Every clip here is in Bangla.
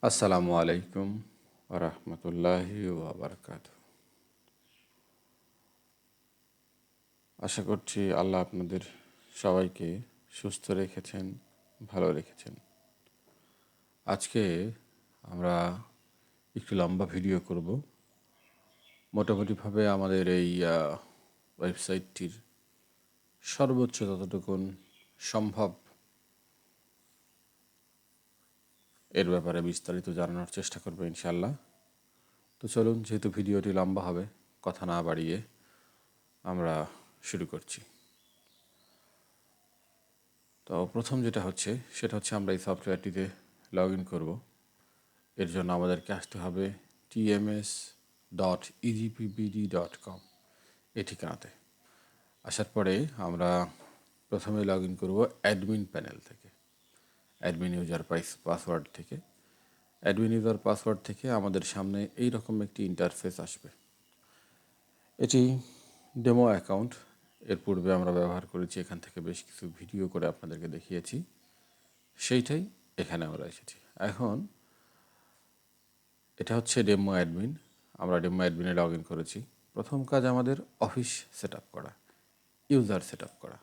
আসসালামু আলাইকুম রহমতুল্লাহি ওয়াবারকাত। আশা করছি আল্লাহ আপনাদের সবাইকে সুস্থ রেখেছেন, ভালো রেখেছেন। আজকে আমরা একটু লম্বা ভিডিও করব। মোটামুটিভাবে আমাদের এই ওয়েবসাইটটির সর্বোচ্চ যতটুকুন সম্ভব এর ব্যাপারে বিস্তারিত জানানোর চেষ্টা করবো ইনশাল্লাহ। তো চলুন, যেহেতু ভিডিওটি লম্বা হবে, কথা না বাড়িয়ে আমরা শুরু করছি। তো প্রথম যেটা হচ্ছে সেটা হচ্ছে আমরা এই সফটওয়্যারটিতে লগ ইন করবো। এর জন্য আমাদেরকে আসতে হবে tms.egpbd.com এই ঠিকানাতে। আসার পরে আমরা প্রথমে লগ ইন করবো অ্যাডমিন প্যানেল থেকে, অ্যাডমিন ইউজার পাসওয়ার্ড থেকে। অ্যাডমিন ইউজার পাসওয়ার্ড থেকে আমাদের সামনে এই রকম একটি ইন্টারফেস আসবে। এটি ডেমো অ্যাকাউন্ট। এর পূর্বে আমরা ব্যবহার করেছি, এখান থেকে বেশ কিছু ভিডিও করে আপনাদেরকে দেখিয়েছি, সেইটাই এখানে আমরা এসেছি। এখন এটা হচ্ছে ডেমো অ্যাডমিন। আমরা ডেমো অ্যাডমিনে লগ ইন করেছি। প্রথম কাজ আমাদের অফিস সেট আপ করা, ইউজার সেট আপ করা।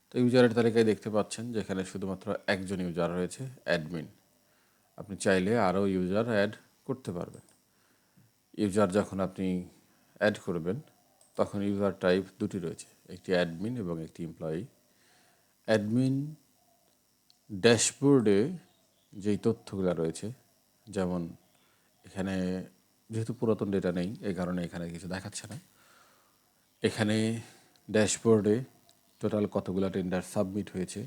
তো ইউজারের তালিকায় দেখতে পাচ্ছেন যেখানে শুধুমাত্র একজন ইউজার রয়েছে, অ্যাডমিন। আপনি চাইলে আরও ইউজার অ্যাড করতে পারবেন। ইউজার যখন আপনি অ্যাড করবেন তখন ইউজার টাইপ দুটি রয়েছে, একটি অ্যাডমিন এবং একটি এমপ্লয়ি। অ্যাডমিন ড্যাশবোর্ডে যেই তথ্যগুলো রয়েছে, যেমন এখানে যেহেতু পুরাতন ডেটা নেই এই কারণে এখানে কিছু দেখাচ্ছে না। এখানে ড্যাশবোর্ডে টোটাল কতগুলো টেন্ডার সাবমিট হয়েছে,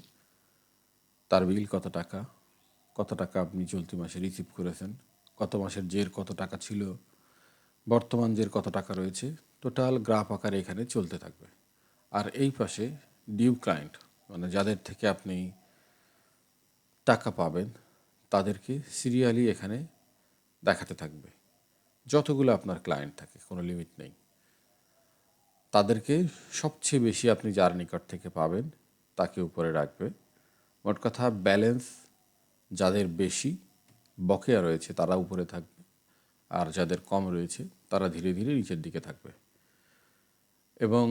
তার বিল কত টাকা আপনি চলতি মাসে রিসিভ করেছেন, কত মাসের জের কত টাকা ছিল, বর্তমান জের কত টাকা রয়েছে, টোটাল গ্রাফ আকারে এখানে চলতে থাকবে। আর এই পাশে ডিউ ক্লায়েন্ট, মানে যাদের থেকে আপনি টাকা পাবেন তাদেরকে সিরিয়ালি এখানে দেখাতে থাকবে। যতগুলো আপনার ক্লায়েন্ট থাকে, কোনো লিমিট নেই, তাদেরকে সবচেয়ে বেশি আপনি যার নিকট থেকে পাবেন তাকে উপরে রাখবে। মোট কথা ব্যালেন্স যাদের বেশি বকেয়া রয়েছে তারা উপরে থাকবে, আর যাদের কম রয়েছে তারা ধীরে ধীরে নিচের দিকে থাকবে। এবং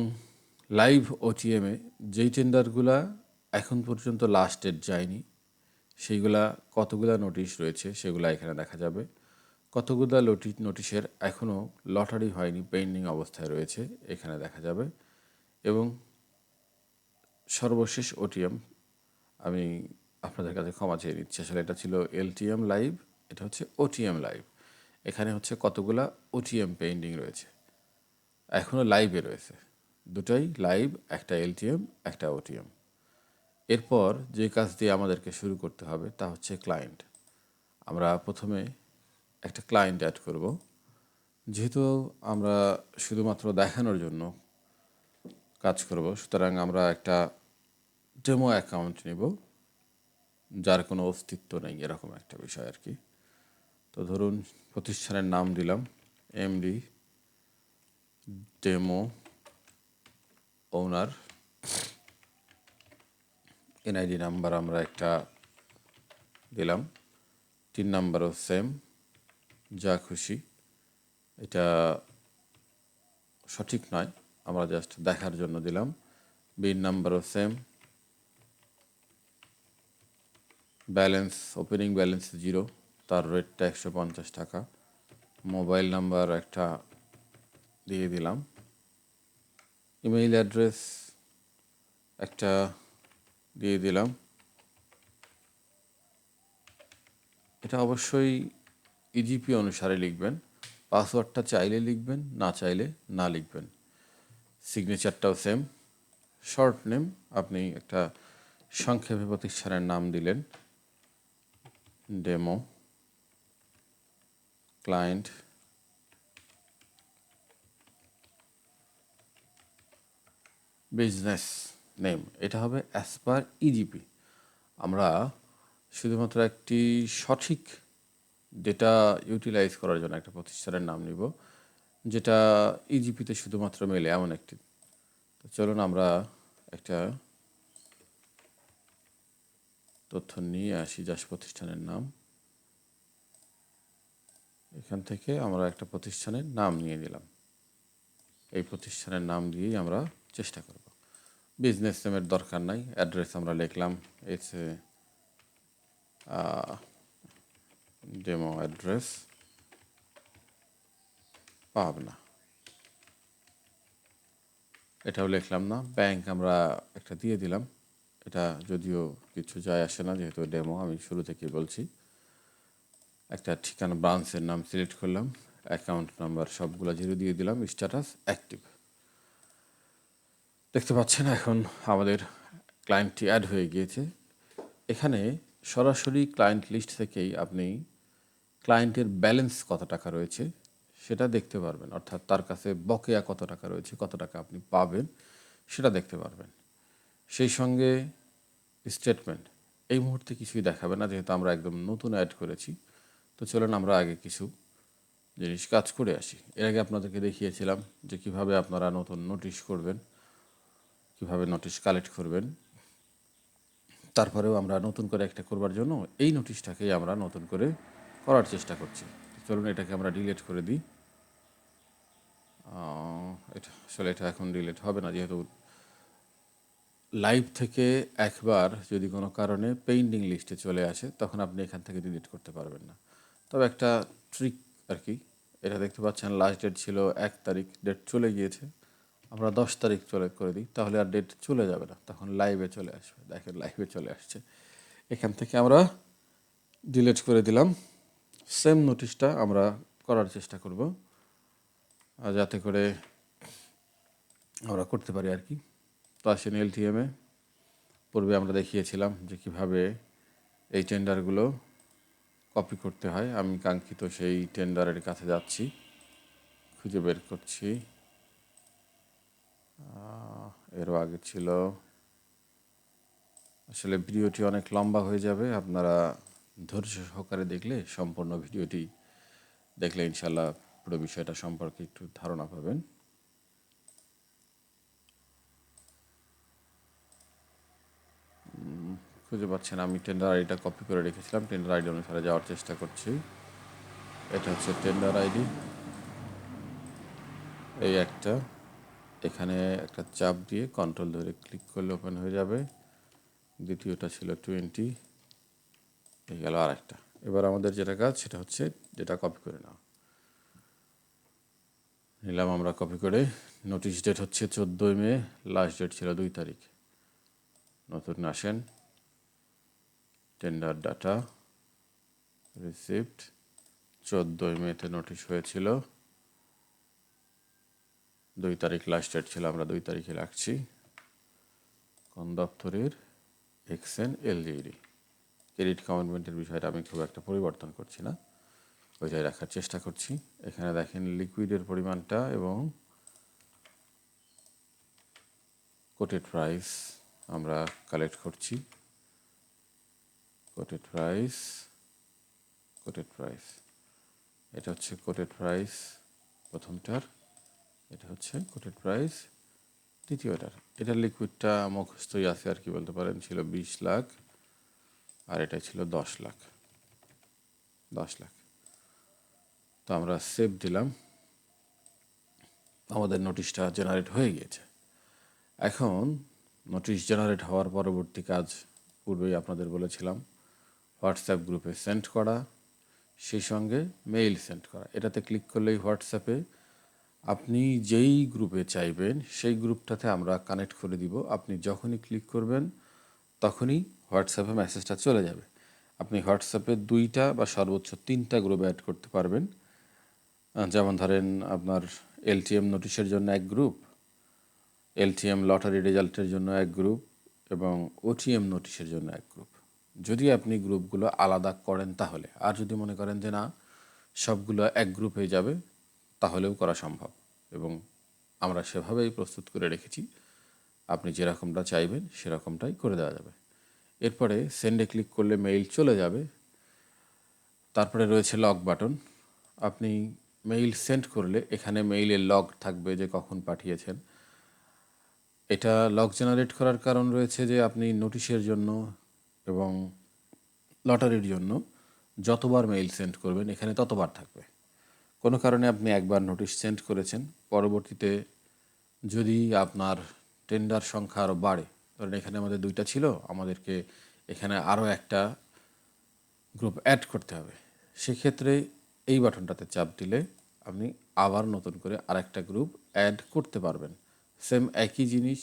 লাইভ ওটিএমে যেই টেন্ডারগুলা এখন পর্যন্ত লাস্ট ডেট যায়নি সেইগুলা কতগুলা নোটিশ রয়েছে সেগুলো এখানে দেখা যাবে। কতগুলা নোটিশের এখনও লটারি হয়নি, পেন্ডিং অবস্থায় রয়েছে, এখানে দেখা যাবে। এবং সর্বশেষ ওটিএম, আমি আপনাদের কাছে ক্ষমা চেয়ে নিচ্ছি, আসলে এটা ছিল এলটিএম লাইভ, এটা হচ্ছে ওটিএম লাইভ। এখানে হচ্ছে কতগুলা ওটিএম পেন্ডিং রয়েছে, এখনও লাইভে রয়েছে, দুটোই লাইভ, একটা এলটিএম একটা ওটিএম। এরপর যে কাজ দিয়ে আমাদেরকে শুরু করতে হবে তা হচ্ছে ক্লায়েন্ট। আমরা প্রথমে একটা ক্লায়েন্ট অ্যাড করব। যেহেতু আমরা শুধুমাত্র দেখানোর জন্য কাজ করব, সুতরাং আমরা একটা ডেমো অ্যাকাউন্ট নেব যার কোনো অস্তিত্ব নেই, এরকম একটা বিষয় আর কি। তো ধরুন প্রতিষ্ঠানের নাম দিলাম এমডি ডেমো ওনার। এনআইডি নাম্বার আমরা একটা দিলাম, 3 নাম্বারও সেম, যা খুশি। এটা সঠিক নয়, আমরা জাস্ট দেখার জন্য দিলাম। বিন নাম্বারও সেম, ব্যালেন্স ওপেনিং ব্যালেন্স 0, তার রেটটা 150 টাকা। মোবাইল নাম্বার একটা দিয়ে দিলাম, ইমেইল অ্যাড্রেস একটা দিয়ে দিলাম। এটা অবশ্যই ইজিপি অনুসারে লিখবেন, পাসওয়ার্ডটা চাইলে লিখবেন, না চাইলে না লিখবেন। সিগনেচারটাও সেম। শর্ট নেম আপনি একটা সংক্ষেপে প্রতিষ্ঠানের নাম দিলেন, ডেমো ক্লায়েন্ট। বিজনেস নেম এটা হবে অ্যাজ পার ইজিপি। আমরা শুধুমাত্র একটি সঠিক ডেটা ইউটিলাইজ করার জন্য একটা প্রতিষ্ঠানের নাম নিব যেটা ইজিপিতে শুধুমাত্র মেলে এমন একটি। তো চলুন আমরা একটা তথ্য নিয়ে আসি, জাস্ট প্রতিষ্ঠানের নাম। এখান থেকে আমরা একটা প্রতিষ্ঠানের নাম নিয়ে নিলাম। এই প্রতিষ্ঠানের নাম দিয়েই আমরা চেষ্টা করব। বিজনেস নেমের দরকার নাই, অ্যাড্রেস আমরা লিখলাম it's a demo address Pabna, এটাও লিখলাম না। ব্যাংক আমরা একটা দিয়ে দিলাম, এটা যদিও কিছু যায় আসে না, যেহেতু ডেমো আমি শুরু থেকেই বলছি। একটা ঠিকানা ব্রাঞ্চের নাম সিলেক্ট করলাম, অ্যাকাউন্ট নাম্বার সবগুলো 0 দিয়ে দিলাম, স্ট্যাটাস অ্যাক্টিভ। দেখতে পাচ্ছেন এখন আমাদের ক্লায়েন্টটি অ্যাড হয়ে গিয়েছে। এখানে সরাসরি ক্লায়েন্ট লিস্ট থেকেই আপনি ক্লায়েন্টের ব্যালেন্স কত টাকা রয়েছে সেটা দেখতে পারবেন, অর্থাৎ তার কাছে বকেয়া কত টাকা রয়েছে, কত টাকা আপনি পাবেন সেটা দেখতে পারবেন। সেই সঙ্গে স্টেটমেন্ট এই মুহূর্তে কিছুই দেখাবে না, যেহেতু আমরা একদম নতুন অ্যাড করেছি। তো চলুন আমরা আগে কিছু জিনিস কাজ করে আসি। এর আগে আপনাদেরকে দেখিয়েছিলাম যে কিভাবে আপনারা নতুন নোটিশ করবেন, কিভাবে নোটিশ কালেক্ট করবেন। তারপরেও আমরা নতুন করে একটা করবার জন্য এই নোটিশটাকেই আমরা নতুন করে করার চেষ্টা করছি। চলুন এটাকে আমরা ডিলিট করে দিই। এটা এখন ডিলিট হবে না, যেহেতু লাইভ থেকে একবার যদি কোনো কারণে পেন্ডিং লিস্টে চলে আসে তখন আপনি এখান থেকে ডিলিট করতে পারবেন না। তবে একটা ট্রিক আর কি, এটা দেখতে পাচ্ছেন লাস্ট ডেট ছিল 1 তারিখ, ডেট চলে গিয়েছে। আমরা 10 তারিখ করে দিই, তাহলে আর ডেট চলে যাবে না, তখন লাইভে চলে আসবে। দেখেন লাইভে চলে আসছে। এখান থেকে আমরা ডিলিট করে দিলাম। সেম নোটিশটা আমরা করার চেষ্টা করব যাতে করে আমরা করতে পারি আর কি। তো আসেন এলটিএমে। পূর্বে আমরা দেখিয়েছিলাম যে কিভাবে এই টেন্ডারগুলো কপি করতে হয়। আমি কাঙ্ক্ষিত সেই টেন্ডারের কাছে যাচ্ছি, খুঁজে বের করছি। এরও আগে ছিল। আসলে ভিডিওটি অনেক লম্বা হয়ে যাবে, আপনারা ধৈর্য সহকারে দেখলে, সম্পূর্ণ ভিডিওটি দেখলে ইনশাল্লাহ পুরো বিষয়টা সম্পর্কে একটু ধারণা পাবেন। খুঁজে পাচ্ছেন, আমি টেন্ডার আইডিটা কপি করে রেখেছিলাম, টেন্ডার আইডি অনুসারে যাওয়ার চেষ্টা করছি। এটা হচ্ছে টেন্ডার আইডি, এই একটা। এখানে একটা চাপ দিয়ে কন্ট্রোল ধরে ক্লিক করলে ওপেন হয়ে যাবে। দ্বিতীয়টা ছিল 20, এই গেল আর একটা। এবার আমাদের যেটা কাজ সেটা হচ্ছে যেটা কপি করে নাও। নিলাম আমরা কপি করে। নোটিশ ডেট হচ্ছে 14 মে, লাস্ট ডেট ছিল 2 তারিখ। নতুন আসেন, টেন্ডার ডাটা রিসিপ্ট 14 মেতে নোটিশ হয়েছিল, 2 তারিখ লাস্ট ডেট ছিল, আমরা 2 তারিখে রাখছি। কোন দপ্তরের? XN LGD. ক্রেডিট কমিটমেন্টের বিষয়টা আমি খুব একটা পরিবর্তন করছি না, ওইটাই রাখার চেষ্টা করছি। এখানে দেখেন লিকুইডের পরিমাণটা এবং কোটেড প্রাইস আমরা কালেক্ট করছি। কোটেড প্রাইস এটা হচ্ছে কোটেড প্রাইস প্রথমটার, এটা হচ্ছে কোটেড প্রাইস দ্বিতীয়টার। এটার লিকুইডটা মুখস্থই আছে আর কি বলতে পারেন, ছিল 20 লাখ আর এটা ছিল 10 লাখ। তো আমরা সেভ দিলাম, আমাদের নোটিশটা জেনারেট হয়ে গিয়েছে। এখন নোটিশ জেনারেট হওয়ার পরবর্তী কাজ পূর্বেই আপনাদের বলেছিলাম, হোয়াটসঅ্যাপ গ্রুপে সেন্ড করা, সেই সঙ্গে মেইল সেন্ড করা। এটাতে ক্লিক করলেই হোয়াটসঅ্যাপে আপনি যেই গ্রুপে চাইবেন সেই গ্রুপটাতে আমরা কানেক্ট করে দিব। আপনি যখনই ক্লিক করবেন তখনই হোয়াটসঅ্যাপে মেসেজটা চলে যাবে। আপনি হোয়াটসঅ্যাপে 2টা বা সর্বোচ্চ 3টা গ্রুপ অ্যাড করতে পারবেন। যেমন ধরেন আপনার এলটিএম নোটিশের জন্য এক গ্রুপ, এলটিএম লটারি রেজাল্টের জন্য এক গ্রুপ এবং ওটিএম নোটিশের জন্য এক গ্রুপ। যদি আপনি গ্রুপগুলো আলাদা করেন তাহলে, আর যদি মনে করেন যে না সবগুলো এক গ্রুপ হয়ে যাবে তাহলেও করা সম্ভব, এবং আমরা সেভাবেই প্রস্তুত করে রেখেছি। আপনি যেরকমটা চাইবেন সেরকমটাই করে দেওয়া যাবে। এরপরে সেন্ডে ক্লিক করলে মেইল চলে যাবে। তারপরে রয়েছে লগ বাটন। আপনি মেইল সেন্ড করলে এখানে মেইলের লগ থাকবে যে কখন পাঠিয়েছেন। এটা লগ জেনারেট করার কারণ রয়েছে যে আপনি নোটিশের জন্য এবং লটারির জন্য যতবার মেইল সেন্ড করবেন এখানে ততবার থাকবে। কোনো কারণে আপনি একবার নোটিশ সেন্ড করেছেন, পরবর্তীতে যদি আপনার টেন্ডার সংখ্যা আরও বাড়ে, ধরেন এখানে আমাদের 2টা ছিল, আমাদেরকে এখানে আরও একটা গ্রুপ অ্যাড করতে হবে, সেক্ষেত্রে এই বাটনটাতে চাপ দিলে আপনি আবার নতুন করে আরেকটা গ্রুপ অ্যাড করতে পারবেন। সেম একই জিনিস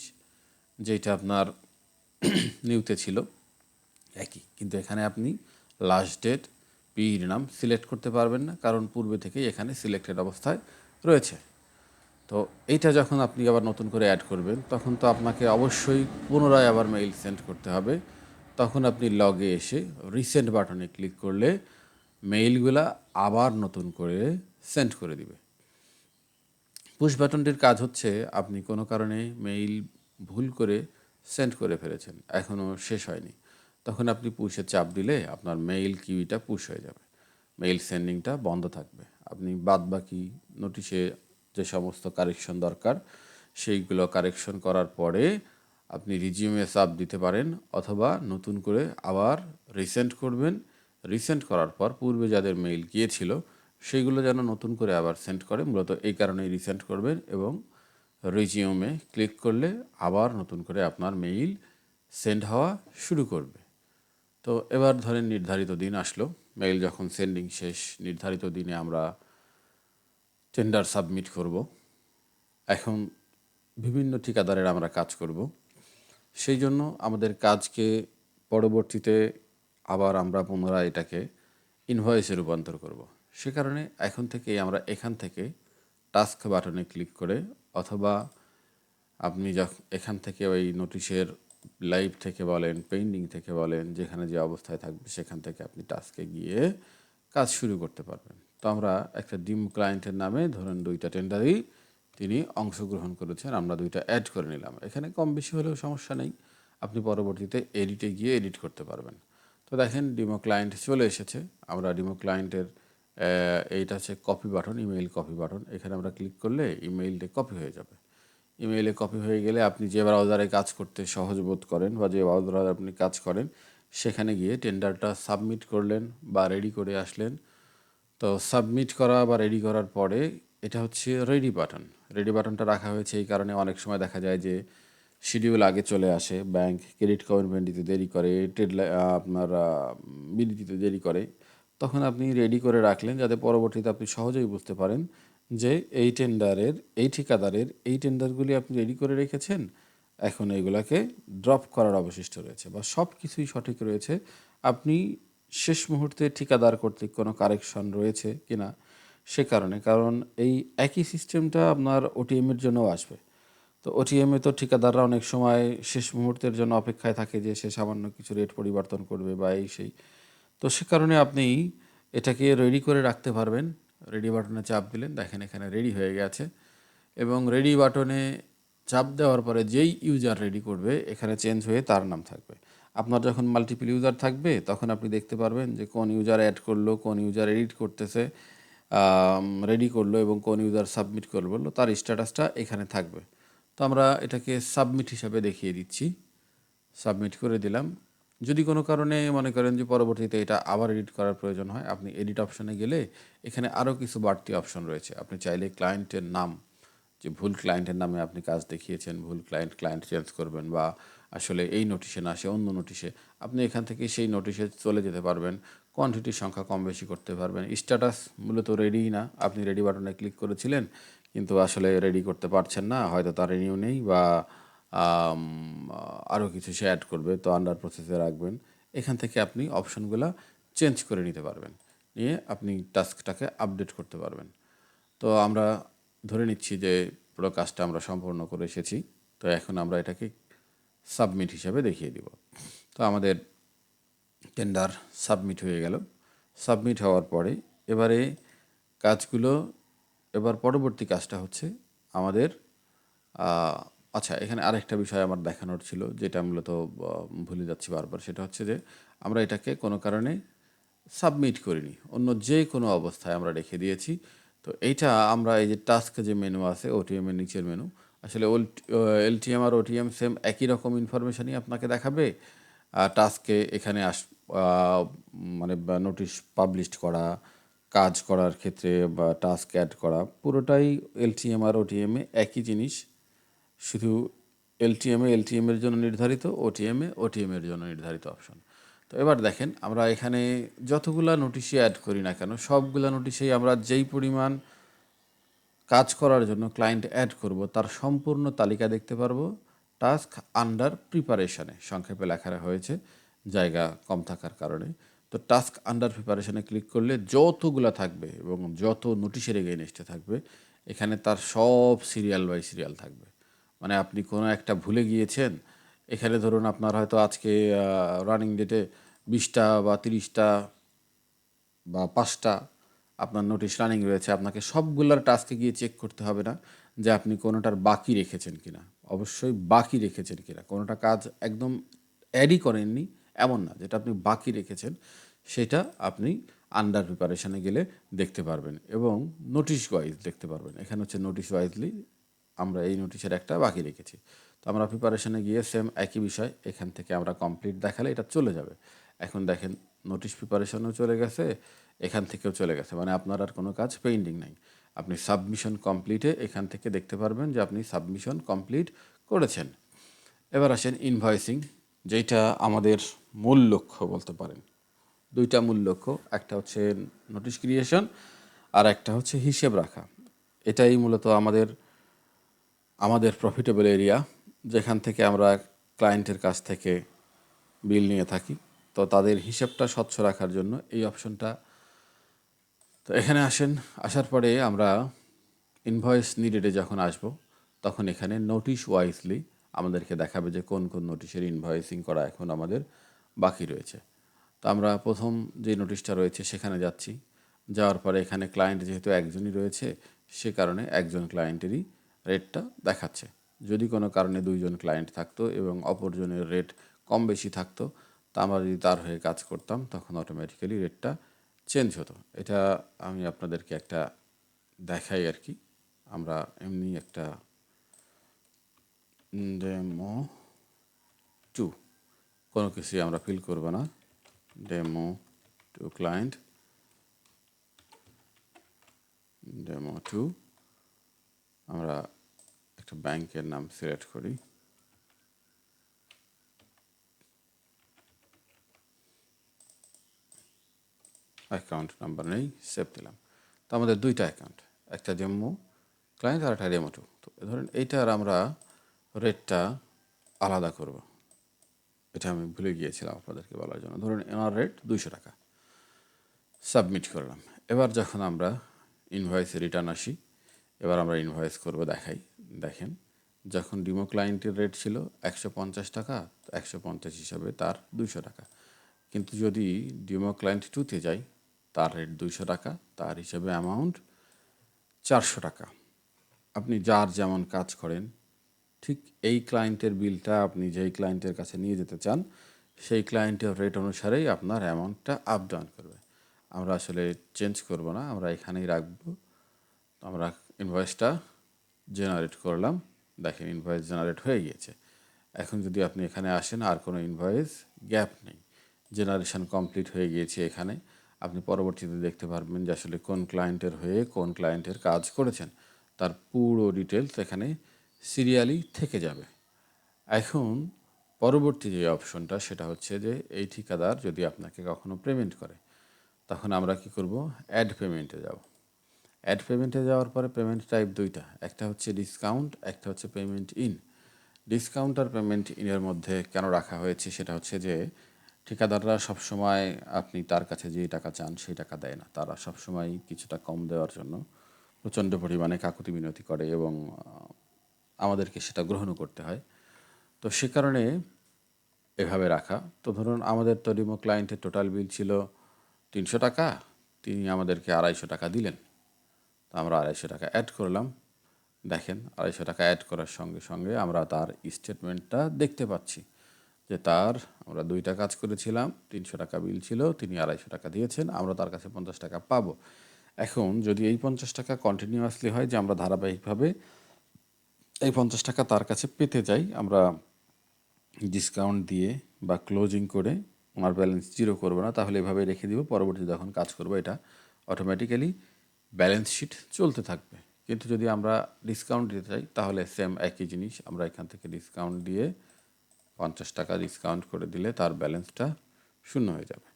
যেটা আপনার নিউতে ছিল একই, কিন্তু এখানে আপনি লাস্ট ডেট, পিইর নাম সিলেক্ট করতে পারবেন না, কারণ পূর্বে থেকেই এখানে সিলেক্টেড অবস্থায় রয়েছে। তো এইটা যখন আপনি আবার নতুন করে অ্যাড করবেন, তখন তো আপনাকে অবশ্যই পুনরায় আবার মেইল সেন্ড করতে হবে। তখন আপনি লগে এসে রিসেন্ট বাটনে ক্লিক করলে মেইলগুলা আবার নতুন করে সেন্ড করে দিবে। পুশ বাটনটির কাজ হচ্ছে, আপনি কোনো কারণে মেইল ভুল করে সেন্ড করে ফেলেছেন, এখনও শেষ হয়নি, তখন আপনি পুশে চাপ দিলে আপনার মেইল কিউইটা পুশ হয়ে যাবে, মেইল সেন্ডিংটা বন্ধ থাকবে। আপনি বাদবাকি নোটিশে যে সমস্ত কারেকশন দরকার সেইগুলো কারেকশন করার পরে আপনি রিজিউমে চাপ দিতে পারেন, অথবা নতুন করে আবার রিসেন্ড করবেন। রিসেন্ড করার পর পূর্বে যাদের মেইল গিয়েছিল সেইগুলো যেন নতুন করে আবার সেন্ড করে, মূলত এই কারণেই রিসেন্ড করবেন, এবং রিজিউমে ক্লিক করলে আবার নতুন করে আপনার মেইল সেন্ড হওয়া শুরু করবে। তো এবার ধরেন নির্ধারিত দিন আসলো, মেইল যখন সেন্ডিং শেষ, নির্ধারিত দিনে আমরা টেন্ডার সাবমিট করব। এখন বিভিন্ন ঠিকাদারের আমরা কাজ করব, সেই জন্য আমাদের কাজকে পরবর্তীতে আবার আমরা পুনরায় এটাকে ইনভয়েসে রূপান্তর করব। সে কারণে এখন থেকেই আমরা এখান থেকে টাস্ক বাটনে ক্লিক করে, অথবা আপনি যখন এখান থেকে ওই নোটিশের লাইভ থেকে বলেন, পেন্ডিং থেকে বলেন, যেখানে যে অবস্থায় থাকবে সেখান থেকে আপনি টাস্কে গিয়ে কাজ শুরু করতে পারবেন। তো আমরা একটা ডিম ক্লায়েন্টের নামে ধরেন 2টা টেন্ডারই তিনি অংশগ্রহণ করেছেন, আমরা 2টা অ্যাড করে নিলাম, এখানে কম বেশি হলেও সমস্যা নেই, আপনি পরবর্তীতে এডিটে গিয়ে এডিট করতে পারবেন। তো দেখেন ডিমো ক্লায়েন্ট চলে এসেছে, আমরা ডিমো ক্লায়েন্টের এইটা হচ্ছে copy button, email copy button, এখানে আমরা ক্লিক করলে ইমেইলটা কপি হয়ে যাবে। ইমেইলে কপি হয়ে গেলে আপনি যে ব্রাউজারে কাজ করতে সহজ বোধ করেন বা যে ব্রাউজারে আপনি কাজ করেন সেখানে গিয়ে টেন্ডারটা সাবমিট করলেন বা রেডি করে আসলেন। তো সাবমিট করা বা রেডি করার পরে এটা হচ্ছে রেডি বাটন। রেডি বাটনটা রাখা হয়েছে এই কারণে, অনেক সময় দেখা যায় যে শিডিউল আগে চলে আসে, ব্যাংক ক্রেডিট কমিটমেন্ট দিতে দেরি করে, আপনার বিল দিতে দেরি করে, তখন আপনি রেডি করে রাখলেন যাতে পরবর্তীতে আপনি সহজেই বুঝতে পারেন যে এই টেন্ডারের, এই ঠিকাদারের এই টেন্ডারগুলি আপনি রেডি করে রেখেছেন, এখন এইগুলাকে ড্রপ করার অবশিষ্ট রয়েছে বা সব কিছুই সঠিক রয়েছে। আপনি শেষ মুহূর্তে ঠিকাদার কর্তৃক কোনো কারেকশন রয়েছে কিনা সে কারণে, কারণ এই একই সিস্টেমটা আপনার ওটিএমের জন্যও আসবে। তো ওটিএমে তো ঠিকাদাররা অনেক সময় শেষ মুহূর্তের জন্য অপেক্ষায় থাকে যে সে সামান্য কিছু রেট পরিবর্তন করবে বা এই সেই। তো সে কারণে আপনি এটাকে রেডি করে রাখতে পারবেন। রেডি বাটনে চাপ দিলেন, দেখেন এখানে রেডি হয়ে গেছে, এবং রেডি বাটনে চাপ দেওয়ার পরে যেই ইউজার রেডি করবে এখানে চেঞ্জ হয়ে তার নাম থাকবে। আপনার যখন মাল্টিপল ইউজার থাকবে তখন আপনি দেখতে পারবেন যে কোন ইউজার অ্যাড করলো, কোন ইউজার এডিট করতেছে, রেডি করলো, এবং কোন ইউজার সাবমিট করলো, তার স্ট্যাটাসটা এখানে থাকবে। তো আমরা এটাকে সাবমিট হিসাবে দেখিয়ে দিচ্ছি, সাবমিট করে দিলাম। যদি কোনো কারণে মনে করেন যে পরবর্তীতে এটা আবার এডিট করার প্রয়োজন হয়, আপনি এডিট অপশনে গেলে এখানে আরও কিছু বাড়তি অপশন রয়েছে। আপনি চাইলে ক্লায়েন্টের নাম, যে ভুল ক্লায়েন্টের নামে আপনি কাজ দেখিয়েছেন, ভুল ক্লায়েন্ট চেঞ্জ করবেন, বা আসলে এই নোটিশে না সে অন্য নোটিশে, আপনি এখান থেকে সেই নোটিশে চলে যেতে পারবেন। কোয়ান্টিটির সংখ্যা কম বেশি করতে পারবেন। স্ট্যাটাস মূলত রেডিই না, আপনি রেডি বাটনে ক্লিক করেছিলেন কিন্তু আসলে রেডি করতে পারছেন না, হয়তো তার রিনিউ নেই বা আরও কিছু সে অ্যাড করবে, তো আন্ডার প্রসেসে রাখবেন। এখান থেকে আপনি অপশনগুলো চেঞ্জ করে নিতে পারবেন, নিয়ে আপনি টাস্কটাকে আপডেট করতে পারবেন। তো আমরা ধরে নিচ্ছি যে পুরো কাজটা আমরা সম্পূর্ণ করে এসেছি। তো এখন আমরা এটাকে সাবমিট হিসাবে দেখিয়ে দিব। তো আমাদের টেন্ডার সাবমিট হয়ে গেল। সাবমিট হওয়ার পরে এবারে কাজগুলো, এবার পরবর্তী কাজটা হচ্ছে আমাদের আচ্ছা, এখানে আরেকটা বিষয় আমার দেখানোর ছিল যেটা মূলত ভুলে যাচ্ছি বারবার, সেটা হচ্ছে যে আমরা এটাকে কোনো কারণে সাবমিট করিনি, অন্য যে কোনো অবস্থায় আমরা রেখে দিয়েছি। তো এইটা আমরা এই যে টাস্ক যে মেনু আছে ওটিএম এর নিচের মেনু, আসলে এলটিএম আর ওটিএম সেম একই রকম ইনফরমেশনই আপনাকে দেখাবে। টাস্কে এখানে মানে নোটিশ পাবলিশ করা, কাজ করার ক্ষেত্রে বা টাস্ক অ্যাড করা পুরোটাই এলটিএম আর ওটিএমে একই জিনিস, শুধু এলটিএমের জন্য নির্ধারিত, ওটিএমের জন্য নির্ধারিত অপশন। তো এবার দেখেন আমরা এখানে যতগুলা নোটিশই অ্যাড করি না কেন সবগুলা নোটিশেই আমরা যেই পরিমাণ কাজ করার জন্য ক্লায়েন্ট অ্যাড করব তার সম্পূর্ণ তালিকা দেখতে পারবো টাস্ক আন্ডার প্রিপারেশনে, সংক্ষেপে লেখা হয়েছে জায়গা কম থাকার কারণে। তো টাস্ক আন্ডার প্রিপারেশনে ক্লিক করলে যতগুলা থাকবে এবং যত নোটিশের এগেইনস্টে থাকবে এখানে তার সব সিরিয়াল বাই সিরিয়াল থাকবে। মানে আপনি কোনো একটা ভুলে গিয়েছেন, এখানে ধরুন আপনার হয়তো আজকে রানিং ডেটে 20টা বা 30টা বা 5টা আপনার নোটিশ রানিং রয়েছে, আপনাকে সবগুলার টাস্কে গিয়ে চেক করতে হবে না যে আপনি কোনোটার বাকি রেখেছেন কিনা। অবশ্যই বাকি রেখেছেন কিনা, কোনোটা কাজ একদম অ্যাডই করেননি এমন না, যেটা আপনি বাকি রেখেছেন সেটা আপনি আন্ডার প্রিপারেশনে গেলে দেখতে পারবেন এবং নোটিশ ওয়াইজ দেখতে পারবেন। এখানে হচ্ছে নোটিশ ওয়াইজলি আমরা এই নোটিশের একটা বাকি রেখেছি। তো আমরা প্রিপারেশনে গিয়ে সেম একই বিষয় এখান থেকে আমরা কমপ্লিট দেখালে এটা চলে যাবে। এখন দেখেন নোটিশ প্রিপারেশনও চলে গেছে, এখান থেকেও চলে গেছে, মানে আপনার আর কোনো কাজ পেন্ডিং নাই। আপনি সাবমিশন কমপ্লিটে এখান থেকে দেখতে পারবেন যে আপনি সাবমিশন কমপ্লিট করেছেন। এবার আসেন ইনভয়েসিং, যেটা আমাদের মূল লক্ষ্য বলতে পারেন। দুইটা মূল লক্ষ্য, একটা হচ্ছে নোটিশ ক্রিয়েশন আর একটা হচ্ছে হিসেব রাখা। এটাই মূলত আমাদের আমাদের প্রফিটেবল এরিয়া, যেখান থেকে আমরা ক্লায়েন্টের কাছ থেকে বিল নিয়ে থাকি। তো তাদের হিসাবটা স্বচ্ছ রাখার জন্য এই অপশনটা। তো এখানে আসেন, আসার পরে আমরা ইনভয়েস নিডেডে যখন আসব তখন এখানে নোটিশ ওয়াইজলি আমাদেরকে দেখাবে যে কোন কোন নোটিশের ইনভয়েসিং করা এখন আমাদের বাকি রয়েছে। তো আমরা প্রথম যে নোটিশটা রয়েছে সেখানে যাচ্ছি, যাওয়ার পরে এখানে ক্লায়েন্ট যেহেতু একজনই রয়েছে সে কারণে একজন ক্লায়েন্টেরই রেটটা দেখাচ্ছে। যদি কোনো কারণে দুইজন ক্লায়েন্ট থাকতো এবং অপরজনের রেট কম বেশি থাকতো, তা আমরা যদি তার হয়ে কাজ করতাম তখন অটোমেটিক্যালি রেটটা চেঞ্জ হতো। এটা আমি আপনাদেরকে একটা দেখাই আর কি। আমরা এমনি একটা ডেমো টু, কোনো কিছুই আমরা ফিল করব না, demo to client, demo to, আমরা একটা ব্যাংকের নাম সিলেক্ট করি, অ্যাকাউন্ট নাম্বার নেই, সেভ দিলাম। তো আমাদের দুইটা অ্যাকাউন্ট, একটা ডেমো ক্লায়েন্ট আর একটা ডেমো টু। তো ধরেন এইটার আমরা রেটটা আলাদা করব, এটা আমি ভুলে গিয়েছিলাম আপনাদেরকে বলার জন্য। ধরুন এনার রেট 200 টাকা, সাবমিট করলাম। এবার যখন আমরা ইনভয়েসে রিটার্ন আসি, এবার আমরা ইনভয়েস করব, দেখাই। দেখেন যখন ডিমো ক্লায়েন্টের রেট ছিল 150 টাকা, 150 হিসাবে তার 200 টাকা। কিন্তু যদি ডিমো ক্লায়েন্ট টুতে যাই তার রেট 200 টাকা, তার হিসাবে অ্যামাউন্ট 400 টাকা। আপনি যার যেমন কাজ করেন ঠিক এই ক্লায়েন্টের বিলটা আপনি যেই ক্লায়েন্টের কাছে নিয়ে যেতে চান সেই ক্লায়েন্টের রেট অনুসারেই আপনার অ্যামাউন্টটা আপ ডাউন করবে। আমরা আসলে চেঞ্জ করব না, আমরা এখানেই রাখবো। আমরা ইনভয়েসটা জেনারেট করলাম, দেখেন ইনভয়েস জেনারেট হয়ে গিয়েছে। এখন যদি আপনি এখানে আসেন আর কোনো ইনভয়েস গ্যাপ নেই, জেনারেশন কমপ্লিট হয়ে গিয়েছে। এখানে আপনি পরবর্তীতে দেখতে পারবেন যে আসলে কোন ক্লায়েন্টের হয়ে কোন ক্লায়েন্টের কাজ করেছেন তার পুরো ডিটেলস এখানে সিরিয়ালি থেকে যাবে। এখন পরবর্তী যে অপশনটা সেটা হচ্ছে যে এই ঠিকাদার যদি আপনাকে কখনো পেমেন্ট করে তখন আমরা কি করব, অ্যাড পেমেন্টে যাব। অ্যাড পেমেন্টে যাওয়ার পরে পেমেন্ট টাইপ দুইটা, একটা হচ্ছে ডিসকাউন্ট, একটা হচ্ছে পেমেন্ট ইন। ডিসকাউন্ট আর পেমেন্ট ইনের মধ্যে কেন রাখা হয়েছে সেটা হচ্ছে যে ঠিকাদাররা সবসময় আপনি তার কাছে যে টাকা চান সেই টাকা দেয় না, তারা সবসময় কিছুটা কম দেওয়ার জন্য প্রচণ্ড পরিমাণে কাকুতি মিনতি করে এবং আমাদেরকে সেটা গ্রহণও করতে হয়। তো সে কারণে এভাবে রাখা। তো ধরুন আমাদের তো ডিমো ক্লায়েন্টের টোটাল বিল ছিল 300 টাকা, তিনি আমাদেরকে 250 টাকা দিলেন। তো আমরা 250 টাকা অ্যাড করলাম। দেখেন 250 টাকা অ্যাড করার সঙ্গে সঙ্গে আমরা তার স্টেটমেন্টটা দেখতে পাচ্ছি যে তার আমরা দুইটা কাজ করেছিলাম, 300 টাকা বিল ছিল, তিনি 250 টাকা দিয়েছেন, আমরা তার কাছে 50 টাকা পাবো। এখন যদি এই 50 টাকা কন্টিনিউয়াসলি হয় যে আমরা ধারাবাহিকভাবে এই 50 টাকা তার কাছে পেতে যাই, আমরা ডিসকাউন্ট দিয়ে বা ক্লোজিং করে ওনার ব্যালেন্স জিরো করবো না, তাহলে এভাবে রেখে দিব, পরবর্তী যখন কাজ করবো এটা অটোমেটিক্যালি ব্যালেন্স শিট চলতে থাকবে। কিন্তু যদি আমরা ডিসকাউন্ট দিতে চাই তাহলে সেম একই জিনিস, আমরা এখান থেকে ডিসকাউন্ট দিয়ে 50 টাকা ডিসকাউন্ট করে দিলে তার ব্যালেন্সটা শূন্য হয়ে যাবে।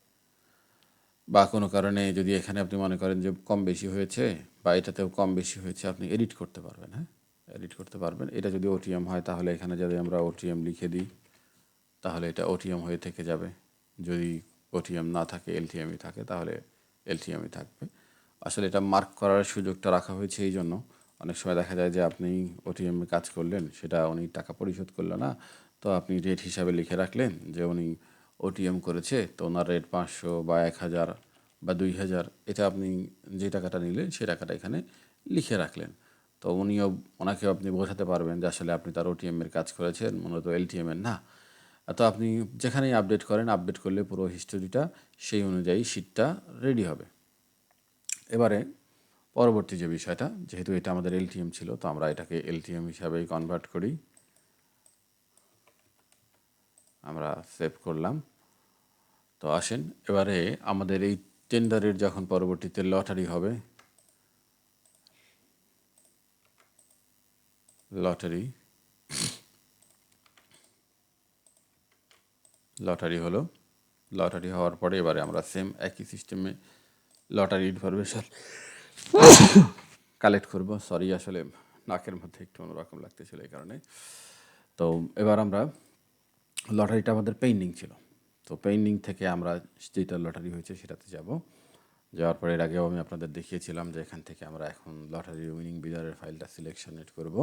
বা কোনো কারণে যদি এখানে আপনি মনে করেন যে কম বেশি হয়েছে বা এটাতেও কম বেশি হয়েছে, আপনি এডিট করতে পারবেন। হ্যাঁ, এডিট করতে পারবেন। এটা যদি ওটিএম হয় তাহলে এখানে যদি আমরা ওটিএম লিখে দিই তাহলে এটা ওটিএম হয়ে থেকে যাবে। যদি ওটিএম না থাকে, এলটিএমই থাকে, তাহলে এলটিএমই থাকবে। আসলে এটা মার্ক করার সুযোগটা রাখা হয়েছে এই জন্য। অনেক সময় দেখা যায় যে আপনি ওটিএম কাজ করলেন, সেটা উনি টাকা পরিশোধ করলো না, তো আপনি রেট হিসাবে লিখে রাখলেন যে উনি ওটিএম করেছে, তো ওনার রেট 500 বা 1000 বা 2000, এটা আপনি যে টাকাটা নিলেন সেই টাকাটা এখানে লিখে রাখলেন। তো ওনাকেও আপনি বোঝাতে পারবেন যে আসলে আপনি তার ওটিএমের কাজ করেছেন, মূলত এলটিএমের না। তো আপনি যেখানেই আপডেট করেন, আপডেট করলে পুরো হিস্টোরিটা সেই অনুযায়ী শিটটা রেডি হবে। এবারে পরবর্তী যে বিষয়টা, যেহেতু এটা আমাদের এলটিএম ছিল, তো আমরা এটাকে এলটিএম হিসাবেই কনভার্ট করি। আমরা সেভ করলাম। তো আসেন এবারে আমাদের এই টেন্ডারের যখন পরবর্তীতে লটারি হবে, লটারি লটারি হলো। লটারি হওয়ার পরে এবারে আমরা সেম একই সিস্টেমে লটারি ইনফরমেশন কালেক্ট করব। সরি, আসলে নাকের মধ্যে একটু অন্যরকম লাগতেছিল এই কারণে। তো এবার আমরা, লটারিটা আমাদের পেন্ডিং ছিল, তো পেন্ডিং থেকে আমরা যেটা লটারি হয়েছে সেটাতে যাব। যাওয়ার পরে এর আগেও আমি আপনাদের দেখিয়েছিলাম যে এখান থেকে আমরা এখন লটারির উইনিং বিডারের ফাইলটা সিলেকশনেট করব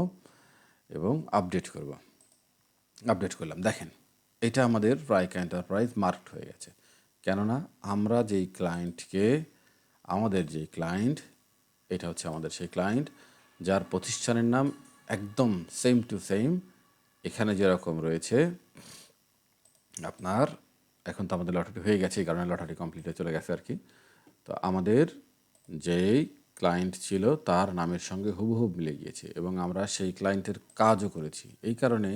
এবং আপডেট করব। আপডেট করলাম, দেখেন এটা আমাদের রাইকা এন্টারপ্রাইজ মার্কড হয়ে গেছে। কেননা আমরা যেই ক্লায়েন্টকে, আমাদের যেই ক্লায়েন্ট, এটা হচ্ছে আমাদের সেই ক্লায়েন্ট যার প্রতিষ্ঠানের নাম একদম সেম টু সেম এখানে যেরকম রয়েছে আপনার। এখন তো আমাদের লটারি হয়ে গেছে, এই কারণে লটারি কমপ্লিট হয়ে চলে গেছে আর কি। তো আমাদের যেই ক্লায়েন্ট ছিল তার নামের সঙ্গে হুবহু মিলে গিয়েছে এবং আমরা সেই ক্লায়েন্টের কাজও করেছি, এই কারণে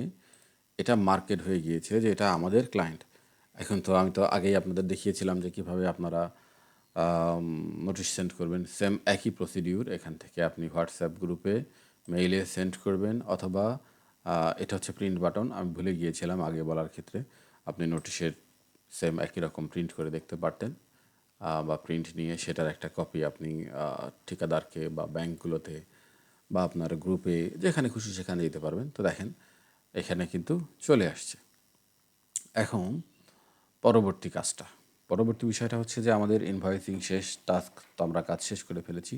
এটা মার্কেট হয়ে গিয়েছে যে এটা আমাদের ক্লায়েন্ট। এখন তো আমি তো আগেই আপনাদের দেখিয়েছিলাম যে কীভাবে আপনারা নোটিশ সেন্ড করবেন। সেম একই প্রসিডিউর, এখান থেকে আপনি হোয়াটসঅ্যাপ গ্রুপে মেইলে সেন্ড করবেন, অথবা এটা হচ্ছে প্রিন্ট বাটন, আমি ভুলে গিয়েছিলাম আগে বলার ক্ষেত্রে। আপনি নোটিশের সেম একই রকম প্রিন্ট করে দেখতে পারতেন, বা প্রিন্ট নিয়ে সেটার একটা কপি আপনি ঠিকাদারকে বা ব্যাংকগুলোতে বা আপনার গ্রুপে যেখানে খুশি সেখানে দিতে পারবেন। তো দেখেন এখানে কিন্তু চলে আসছে। এখন পরবর্তী কাজটা, পরবর্তী বিষয়টা হচ্ছে যে আমাদের ইনভয়েসিং শেষ, টাস্ক তো আমরা কাজ শেষ করে ফেলেছি।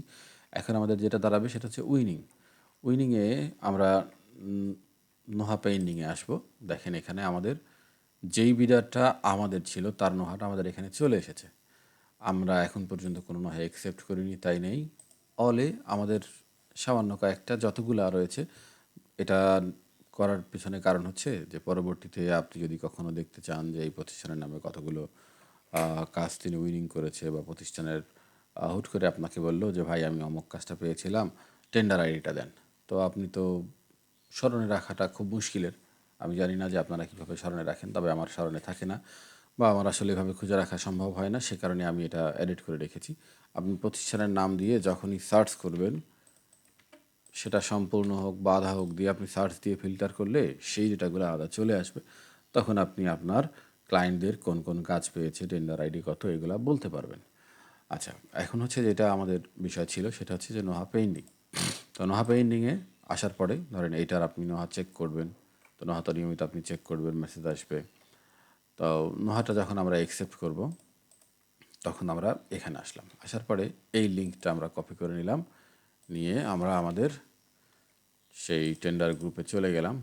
এখন আমাদের যেটা দাঁড়াবে সেটা হচ্ছে উইনিং। উইনিংয়ে আমরা নোহা পেন্ডিংয়ে আসবো। দেখেন এখানে আমাদের যেই বিডারটা আমাদের ছিল তার নোহাটা আমাদের এখানে চলে এসেছে। আমরা এখন পর্যন্ত কোনো নোহা অ্যাকসেপ্ট করিনি, তাই নেই। অলে আমাদের সামান্য কয়েকটা যতগুলো রয়েছে, এটা করার পিছনে কারণ হচ্ছে যে পরবর্তীতে আপনি যদি কখনো দেখতে চান যে এই প্রতিষ্ঠানের নামে কতগুলো কাজ তিনি উইনিং করেছে, বা প্রতিষ্ঠানের হুট করে আপনাকে বললো যে ভাই আমি অমুক কাজটা পেয়েছিলাম, টেন্ডার আইডিটা দেন, তো আপনি তো স্মরণে রাখাটা খুব মুশকিলের। আমি জানি না যে আপনারা কীভাবে স্মরণে রাখেন, তবে আমার স্মরণে থাকে না, বা আমার আসলে এভাবে খুঁজে রাখা সম্ভব হয় না, সে কারণে আমি এটা এডিট করে রেখেছি। আপনি প্রতিষ্ঠানের নাম দিয়ে যখনই সার্চ করবেন, সেটা সম্পূর্ণ হোক বা আধা হোক দিয়ে আপনি সার্চ দিয়ে ফিল্টার করলে সেই ডেটাগুলো আলাদা চলে আসবে। তখন আপনি আপনার ক্লায়েন্টদের কোন কোন কাজ পেয়েছে, টেন্ডার আইডি কত, এগুলো বলতে পারবেন। আচ্ছা, এখন হচ্ছে যেটা আমাদের বিষয় ছিল সেটা হচ্ছে যে নোহা পেন্ডিং। তো নোহা পেন্ডিংয়ে আসার পরে ধরেন এইটার আপনি নোহা চেক করবেন, তো নোহা তো নিয়মিত আপনি চেক করবেন, মেসেজ আসবে। তো নোহাটা যখন আমরা অ্যাকসেপ্ট করব তখন আমরা এখানে আসলাম, আসার পরে এই লিঙ্কটা আমরা কপি করে নিলাম, নিয়ে আমরা আমাদের সেই টেন্ডার গ্রুপে চলে গেলাম।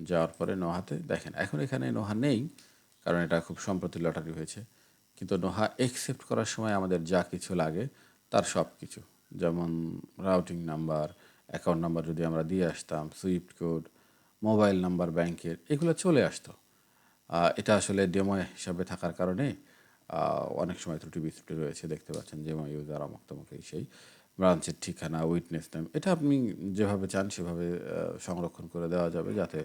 যাওয়ার পরে নোহাতে দেখেন এখন এখানে নোহা নেই, কারণ এটা খুব সম্প্রতি লটারি হয়েছে। কিন্তু নোহা অ্যাকসেপ্ট করার সময় আমাদের যা কিছু লাগে তার সব কিছু, যেমন রাউটিং নাম্বার, অ্যাকাউন্ট নাম্বার যদি আমরা দিয়ে আসতাম, সুইফট কোড, মোবাইল নাম্বার ব্যাংকের, এগুলো চলে আসতো। এটা আসলে ডেমো হিসাবে থাকার কারণে অনেক সময় ত্রুটি বিচ্যুতি রয়েছে, দেখতে পাচ্ছেন ডেমো ইউজার অমুক তমুক এই সেই, ব্রাঞ্চের ঠিকানা, উইটনেস নেম, এটা আপনি যেভাবে চান সেভাবে সংরক্ষণ করে দেওয়া যাবে, যাতে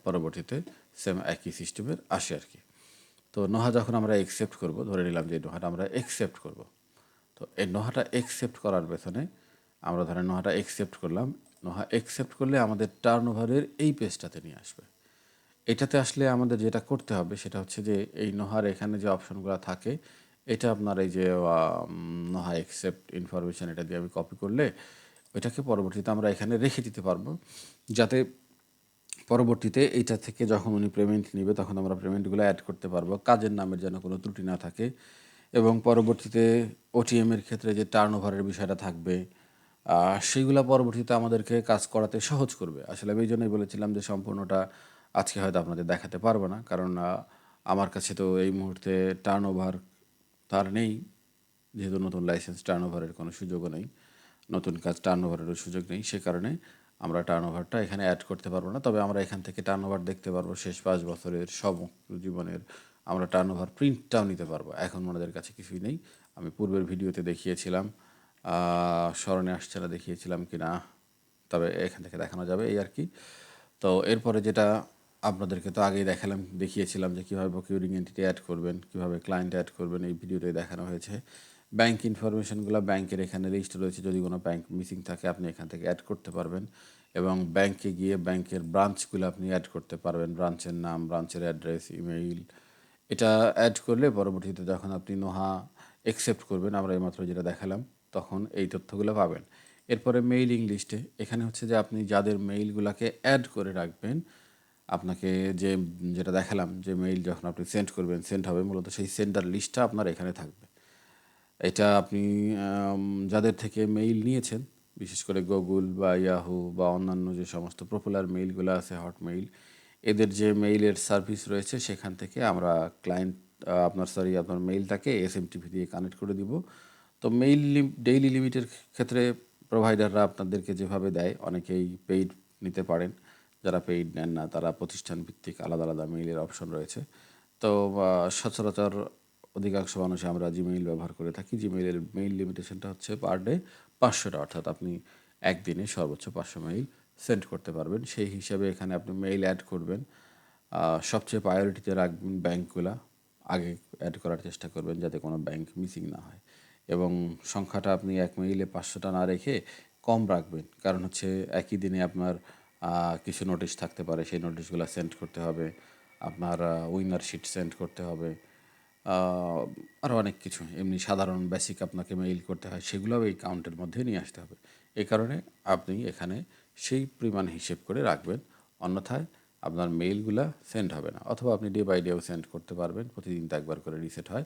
পরবর্তীতে সেম একই সিস্টেমের আসে আর কি। তো নোহা যখন আমরা অ্যাকসেপ্ট করব, ধরে নিলাম যে নোহাটা আমরা অ্যাকসেপ্ট করব, তো এই নোহাটা একসেপ্ট করার পেছনে আমরা ধরেন নোহাটা একসেপ্ট করলাম, নোহা একসেপ্ট করলে আমাদের টার্নওভারের এই পেজটাতে নিয়ে আসবে। এটাতে আসলে আমাদের যেটা করতে হবে সেটা হচ্ছে যে এই নোহার এখানে যে অপশনগুলো থাকে এটা আপনার এই যে নোহা একসেপ্ট ইনফরমেশন এটা দিয়ে আমি কপি করলে ওইটাকে পরবর্তীতে আমরা এখানে রেখে দিতে পারবো, যাতে পরবর্তীতে এইটা থেকে যখন উনি পেমেন্ট নেবে তখন আমরা পেমেন্টগুলো অ্যাড করতে পারবো, কাজের নামের যেন কোনো ত্রুটি না থাকে। এবং পরবর্তীতে ওটিএমের ক্ষেত্রে যে টার্ন ওভারের বিষয়টা থাকবে সেইগুলো পরবর্তীতে আমাদেরকে কাজ করাতে সহজ করবে। আসলে আমি এই জন্যই বলেছিলাম যে সম্পূর্ণটা আজকে হয়তো আপনাদের দেখাতে পারবো না, কারণ আমার কাছে তো এই মুহূর্তে টার্ন ওভার তার নেই, যেহেতু নতুন লাইসেন্স টার্ন ওভারের কোনো সুযোগও নেই, নতুন কাজ টার্ন ওভারেরও সুযোগ নেই, সে কারণে আমরা টার্ন ওভারটা এখানে অ্যাড করতে পারবো না। তবে আমরা এখান থেকে টার্ন ওভার দেখতে পারবো শেষ 5 বছরের সব জীবনের, আমরা টার্ন ওভার প্রিন্টটাও নিতে পারবো। এখন ওনাদের কাছে কিছুই নেই। আমি পূর্বের ভিডিওতে দেখিয়েছিলাম, স্মরণে আসছে না দেখিয়েছিলাম কি না, তবে এখান থেকে দেখানো যাবে এই আর কি। তো এরপরে যেটা আপনাদেরকে তো আগেই দেখিয়েছিলাম যে কীভাবে প্রকিউরিং এন্টিটি অ্যাড করবেন, কীভাবে ক্লায়েন্ট অ্যাড করবেন, এই ভিডিওতে দেখানো হয়েছে। ব্যাংক ইনফরমেশনগুলো ব্যাংকের এখানে লিস্ট রয়েছে, যদি কোনো ব্যাংক মিসিং থাকে আপনি এখান থেকে অ্যাড করতে পারবেন। এবং ব্যাংকে গিয়ে ব্যাংকের ব্রাঞ্চগুলো আপনি অ্যাড করতে পারবেন, ব্রাঞ্চের নাম, ব্রাঞ্চের অ্যাড্রেস, ইমেইল। এটা অ্যাড করলে পরবর্তীতে যখন আপনি নোহা একসেপ্ট করবেন, আমরা এইমাত্র যেটা দেখালাম, তখন এই তথ্যগুলো পাবেন। এরপরে মেইলিং লিস্টে এখানে হচ্ছে যে আপনি যাদের মেইলগুলোকে অ্যাড করে রাখবেন, আপনাকে যেটা দেখালাম যে মেইল যখন আপনি সেন্ড করবেন, সেন্ড হবে মূলত সেই সেন্ডার লিস্টটা আপনার এখানে থাকবে। এটা আপনি যাদের থেকে মেইল নিয়েছেন, বিশেষ করে গুগল বা ইয়াহু বা অন্যান্য যে সমস্ত পপুলার মেইলগুলো আছে, হটমেইল, এদের যে মেইলের সার্ভিস রয়েছে সেখান থেকে আমরা ক্লায়েন্ট আপনার মেইলটাকে এসএমটিপি দিয়ে কানেক্ট করে দিব। তো ডেইলি লিমিটের ক্ষেত্রে প্রোভাইডাররা আপনাদেরকে যেভাবে দেয়, অনেকেই পেইড নিতে পারেন, যারা পেইড নেন না তারা প্রতিষ্ঠান ভিত্তিক আলাদা আলাদা মেইলের অপশন রয়েছে। তো সচরাচর অধিকাংশ মানুষ আমরা জিমেইল ব্যবহার করে থাকি। জিমেইলের মেইল লিমিটেশনটা হচ্ছে পার ডে 500টা, অর্থাৎ আপনি একদিনে সর্বোচ্চ 500 মেইল সেন্ড করতে পারবেন। সেই হিসাবে এখানে আপনি মেইল অ্যাড করবেন, সবচেয়ে প্রায়োরিটিতে রাখবেন ব্যাংকগুলা, আগে অ্যাড করার চেষ্টা করবেন যাতে কোনো ব্যাংক মিসিং না হয়। এবং সংখ্যাটা আপনি এক মেইলে 500টা না রেখে কম রাখবেন, কারণ হচ্ছে একই দিনে আপনার কিছু নোটিশ থাকতে পারে, সেই নোটিশগুলো সেন্ড করতে হবে, আপনার উইনার শিট সেন্ড করতে হবে, আরও অনেক কিছু এমনি সাধারণ বেসিক আপনাকে মেইল করতে হয়, সেগুলোও এই কাউন্টের মধ্যে নিয়ে আসতে হবে। এই কারণে আপনি এখানে সেই পরিমাণ হিসেব করে রাখবেন, অন্যথায় আপনার মেইলগুলো সেন্ড হবে না। অথবা আপনি ডে বাই ডেও সেন্ড করতে পারবেন, প্রতিদিন তো একবার করে রিসেট হয়।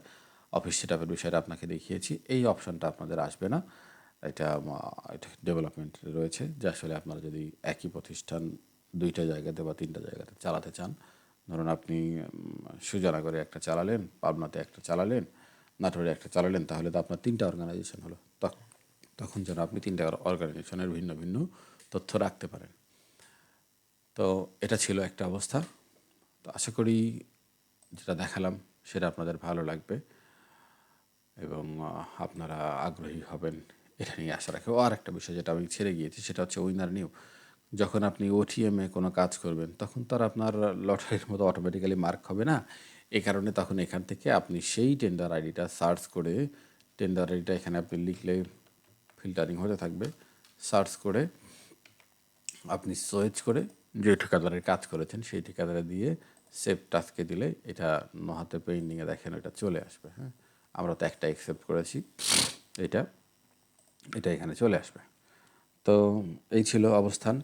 অফিস সেটআপের বিষয়টা আপনাকে দেখিয়েছি, এই অপশানটা আপনাদের আসবে না। এটা এটা ডেভেলপমেন্ট রয়েছে যে আসলে আপনারা যদি একই প্রতিষ্ঠান 2টা জায়গাতে বা 3টা জায়গাতে চালাতে চান, ধরুন আপনি সুজানগরে একটা চালালেন, পাবনাতে একটা চালালেন, নাটোরে একটা চালালেন, তাহলে তো আপনার 3টা অর্গানাইজেশন হলো। তখন যেন আপনি 3টা অর্গানাইজেশনের ভিন্ন ভিন্ন তথ্য রাখতে পারেন। তো এটা ছিল একটা অবস্থা। তো আশা করি যেটা দেখালাম সেটা আপনাদের ভালো লাগবে এবং আপনারা আগ্রহী হবেন এটা নিয়ে আশা রাখি। আর একটা বিষয় যেটা আমি ছেড়ে গিয়েছি সেটা হচ্ছে উইনার নিউ। যখন আপনি ওটিএমে কোনো কাজ করবেন তখন তো আর আপনার লটারির মতো অটোমেটিক্যালি মার্ক হবে না। এই কারণে তখন এখান থেকে আপনি সেই টেন্ডার আইডিটা সার্চ করে, টেন্ডার আইডিটা এখানে আপনি লিখলে ফিল্টারিং হতে থাকবে, সার্চ করে আপনি সার্চ করে যে ঠিকাদারের কাজ করেছেন সেই ঠিকাদারে দিয়ে সেভ টাস্কে দিলে এটা নোহাতে পেইন্টিংয়ে দেখেন এটা চলে আসবে। হ্যাঁ, আমরা তো একটা অ্যাকসেপ্ট করেছি, এটা এটা এখানে চলে আসবে। তো এই ছিল অবস্থান।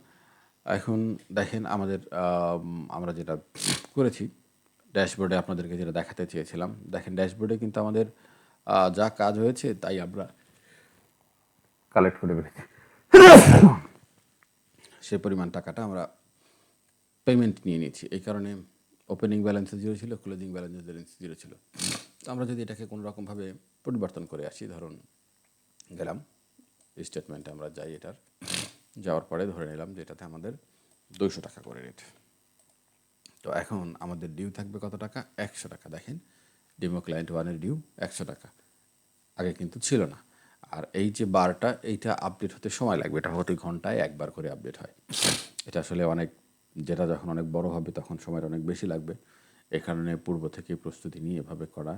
এখন দেখেন আমরা যেটা করেছি ড্যাশবোর্ডে আপনাদেরকে যেটা দেখাতে চেয়েছিলাম, দেখেন ড্যাশবোর্ডে কিন্তু আমাদের যা কাজ হয়েছে তাই আমরা কালেক্ট করে ফেলেছি। সে পরিমাণ টাকাটা আমরা পেমেন্ট নিয়ে নিয়েছি। এই কারণে ওপেনিং ব্যালেন্সে 0 ছিল, ক্লোজিং ব্যালেন্সে 0 ছিল। তো আমরা যদি এটাকে কোনো রকমভাবে পরিবর্তন করে আসি, ধরুন গেলাম স্টেটমেন্টে আমরা যাই, এটার যাওয়ার পরে ধরে নিলাম যে এটাতে আমাদের 200 টাকা করে রেট। তো এখন আমাদের ডিউ থাকবে কত টাকা? 100 টাকা। দেখেন ডেমো ক্লায়েন্ট 1-এর ডিউ 100 টাকা, আগে কিন্তু ছিল না। আর এই যে বারটা, এইটা আপডেট হতে সময় লাগবে, এটা প্রতি ঘন্টায় একবার করে আপডেট হয়। এটা আসলে যেটা যখন অনেক বড় হবে তখন সময়টা অনেক বেশি লাগবে। এ কারণে পূর্ব থেকে প্রস্তুতি নিয়ে এভাবে করা।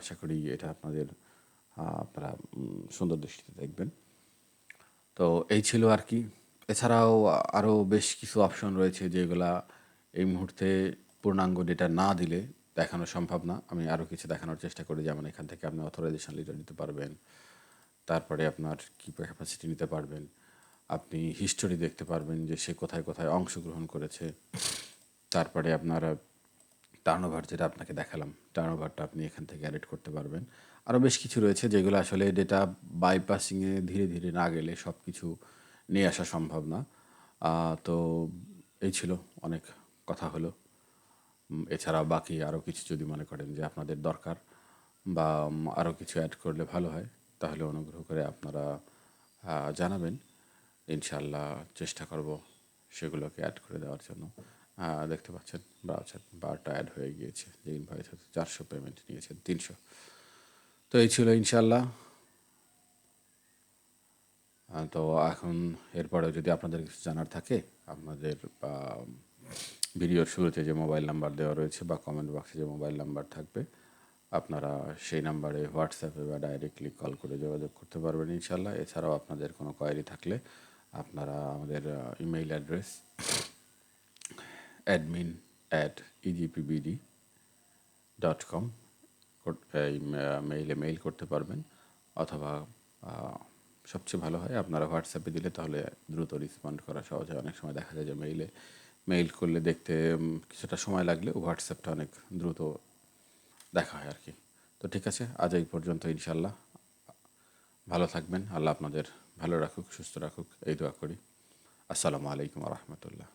আশা করি এটা আপনাদের আপনারা সুন্দর দৃষ্টিতে দেখবেন। তো এই ছিল আর কি। এছাড়াও আরও বেশ কিছু অপশন রয়েছে যেগুলা এই মুহূর্তে পূর্ণাঙ্গ ডেটা না দিলে দেখানো সম্ভব না। আমি আরও কিছু দেখানোর চেষ্টা করি, যেমন এখান থেকে আপনি অথরাইজেশন লেটার নিতে পারবেন, তারপরে আপনার কি ক্যাপাসিটি নিতে পারবেন, আপনি হিস্টোরি দেখতে পারবেন যে সে কোথায় কোথায় অংশগ্রহণ করেছে, তারপরে আপনার টার্নওভার যেটা আপনাকে দেখালাম, টার্নওভারটা আপনি এখান থেকে অ্যাড করতে পারবেন। আরও বেশ কিছু রয়েছে যেগুলো আসলে ডেটা বাইপাসিংয়ে ধীরে ধীরে না গেলে সব কিছু নিয়ে আসা সম্ভব না। তো এই ছিল, অনেক কথা হলো। এছাড়া বাকি আরও কিছু যদি মনে করেন যে আপনাদের দরকার বা আরও কিছু অ্যাড করলে ভালো হয়, তাহলে অনুগ্রহ করে আপনারা জানাবেন। ইনশাআল্লাহ চেষ্টা করব সেগুলোকে অ্যাড করে দেওয়ার জন্য। দেখতে পাচ্ছেন ব্রাউজার বারটা অ্যাড হয়ে গিয়েছে, যে ইনভয়েস হচ্ছে 400, পেমেন্ট নিয়েছেন 300। তো এই ছিল ইনশাআল্লাহ। তো এখন এরপরেও যদি আপনাদের কিছু জানার থাকে, আপনাদের ভিডিওর শুরুতে যে মোবাইল নাম্বার দেওয়া রয়েছে বা কমেন্ট বক্সে যে মোবাইল নাম্বার থাকবে, আপনারা সেই নাম্বারে হোয়াটসঅ্যাপে বা ডাইরেক্টলি কল করে যোগাযোগ করতে পারবেন ইনশাআল্লাহ। এছাড়াও আপনাদের কোনো কোয়ারি থাকলে আপনারা আমাদের ইমেইল অ্যাড্রেস admin@egpbd.com এই মেইলে মেইল করতে পারবেন, অথবা সবচেয়ে ভালো হয় আপনারা হোয়াটসঅ্যাপে দিলে, তাহলে দ্রুত রেসপন্ড করা সহজ হয়। অনেক সময় দেখা যায় যে মেইল করলে দেখতে কিছুটা সময় লাগলে হোয়াটসঅ্যাপটা অনেক দ্রুত দেখা হয় আর কি। তো ঠিক আছে, আজ এই পর্যন্ত ইনশাল্লাহ। ভালো থাকবেন, আল্লাহ আপনাদের ভালো রাখুক, সুস্থ রাখুক, এই দোয়া করি। আসসালামু আলাইকুম রহমতুল্লাহ।